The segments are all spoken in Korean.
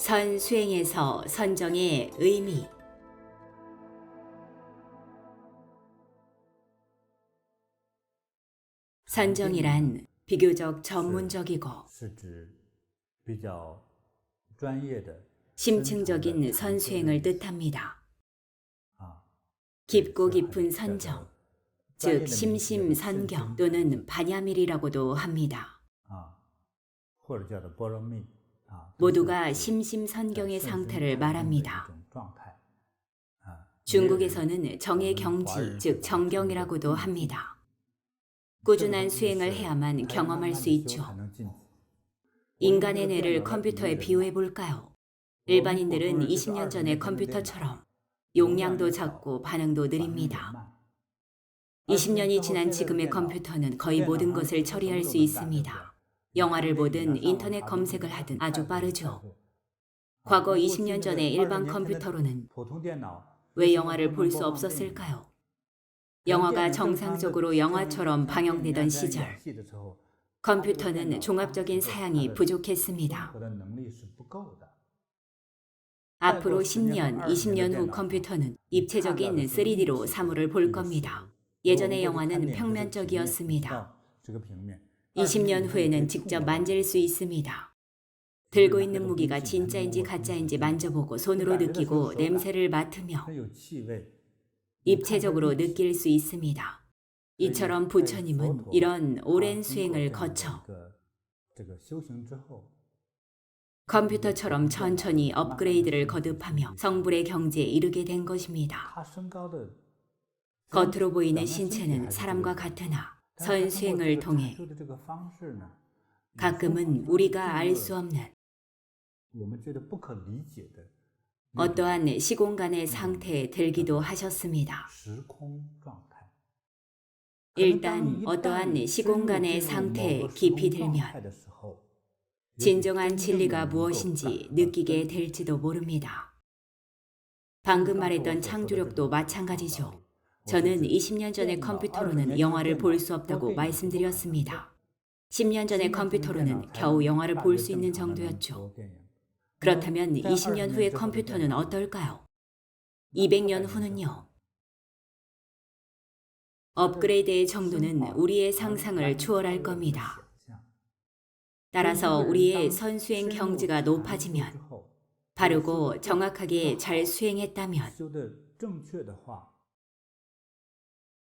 선수행에서 선정의 의미. 선정이란 비교적 전문적이고 심층적인 선수행을 뜻합니다. 깊고 깊은 선정, 즉 심심선경 또는 반야밀이라고도 합니다. 모두가 심심선경의 상태를 말합니다. 중국에서는 정의 경지, 즉 정경이라고도 합니다. 꾸준한 수행을 해야만 경험할 수 있죠. 인간의 뇌를 컴퓨터에 비유해 볼까요? 일반인들은 20년 전의 컴퓨터처럼 용량도 작고 반응도 느립니다. 20년이 지난 지금의 컴퓨터는 거의 모든 것을 처리할 수 있습니다. 영화를 보든 인터넷 검색을 하든 아주 빠르죠. 과거 20년 전의 일반 컴퓨터로는 왜 영화를 볼 수 없었을까요? 영화가 정상적으로 영화처럼 방영되던 시절, 컴퓨터는 종합적인 사양이 부족했습니다. 앞으로 10년, 20년 후 컴퓨터는 입체적인 3D로 사물을 볼 겁니다. 예전의 영화는 평면적이었습니다. 20년 후에는 직접 만질 수 있습니다. 들고 있는 무기가 진짜인지 가짜인지 만져보고 손으로 느끼고 냄새를 맡으며 입체적으로 느낄 수 있습니다. 이처럼 부처님은 이런 오랜 수행을 거쳐 컴퓨터처럼 천천히 업그레이드를 거듭하며 성불의 경지에 이르게 된 것입니다. 겉으로 보이는 신체는 사람과 같으나 선수행을 통해 가끔은 우리가 알 수 없는 어떠한 시공간의 상태에 들기도 하셨습니다. 일단 어떠한 시공간의 상태에 깊이 들면 진정한 진리가 무엇인지 느끼게 될지도 모릅니다. 방금 말했던 창조력도 마찬가지죠. 저는 20년 전의 컴퓨터로는 영화를 볼 수 없다고 말씀드렸습니다. 10년 전의 컴퓨터로는 겨우 영화를 볼 수 있는 정도였죠. 그렇다면 20년 후의 컴퓨터는 어떨까요? 200년 후는요? 업그레이드의 정도는 우리의 상상을 초월할 겁니다. 따라서 우리의 선수행 경지가 높아지면, 바르고 정확하게 잘 수행했다면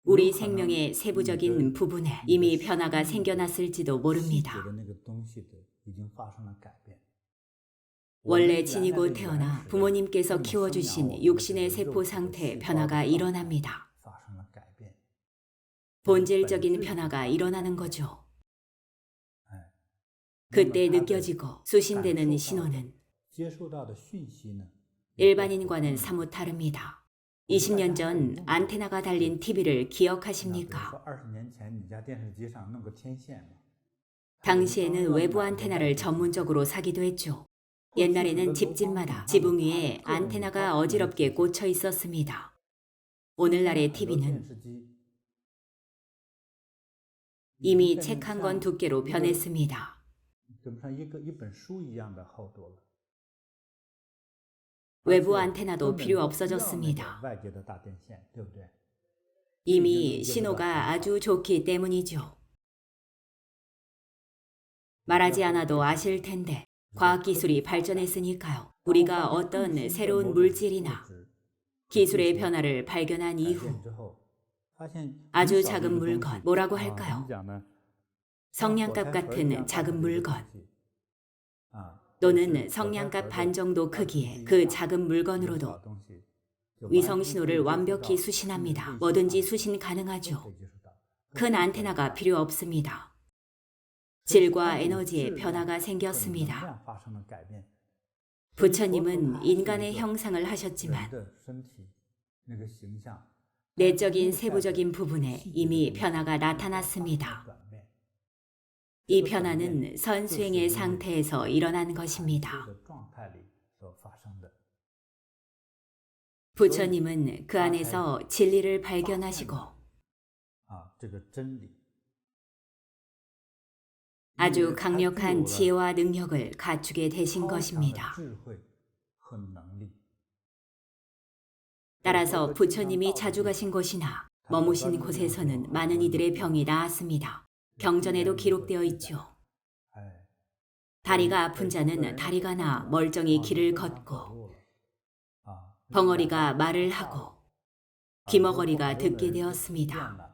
우리 생명의 세부적인 부분에 이미 변화가 생겨났을지도 모릅니다. 원래 지니고 태어나 부모님께서 키워주신 육신의 세포 상태에 변화가 일어납니다. 본질적인 변화가 일어나는 거죠. 그때 느껴지고 수신되는 신호는 일반인과는 사뭇 다릅니다. 20년 전 안테나가 달린 TV를 기억하십니까? 당시에는 외부 안테나를 전문적으로 사기도 했죠. 옛날에는 집집마다 지붕 위에 안테나가 어지럽게 꽂혀 있었습니다. 오늘날의 TV는 이미 책 한 권 두께로 변했습니다. 외부 안테나도 필요 없어졌습니다. 이미 신호가 아주 좋기 때문이죠. 말하지 않아도 아실 텐데 과학기술이 발전했으니까요. 우리가 어떤 새로운 물질이나 기술의 변화를 발견한 이후 아주 작은 물건, 뭐라고 할까요? 성냥갑 같은 작은 물건 또는 성냥갑 반 정도 크기의 그 작은 물건으로도 위성 신호를 완벽히 수신합니다. 뭐든지 수신 가능하죠. 큰 안테나가 필요 없습니다. 질과 에너지의 변화가 생겼습니다. 부처님은 인간의 형상을 하셨지만 내적인 세부적인 부분에 이미 변화가 나타났습니다. 이 변화는 선수행의 상태에서 일어난 것입니다. 부처님은 그 안에서 진리를 발견하시고 아주 강력한 지혜와 능력을 갖추게 되신 것입니다. 따라서 부처님이 자주 가신 곳이나 머무신 곳에서는 많은 이들의 병이 나았습니다. 경전에도 기록되어 있죠. 다리가 아픈 자는 다리가 나 멀쩡히 길을 걷고, 벙어리가 말을 하고, 귀머거리가 듣게 되었습니다.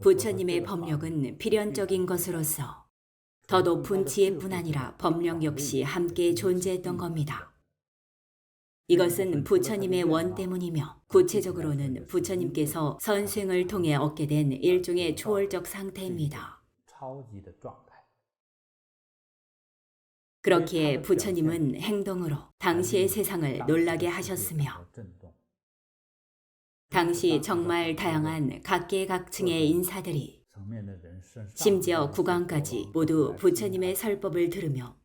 부처님의 법력은 필연적인 것으로서 더 높은 지혜뿐 아니라 법력 역시 함께 존재했던 겁니다. 이것은 부처님의 원 때문이며 구체적으로는 부처님께서 선수행을 통해 얻게 된 일종의 초월적 상태입니다. 그렇기에 부처님은 행동으로 당시의 세상을 놀라게 하셨으며 당시 정말 다양한 각계각층의 인사들이 심지어 국왕까지 모두 부처님의 설법을 들으며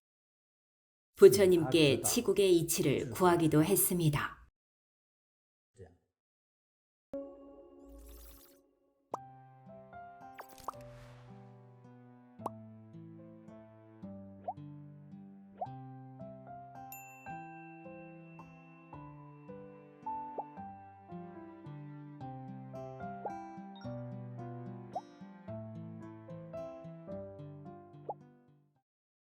부처님께 치국의 이치를 구하기도 했습니다.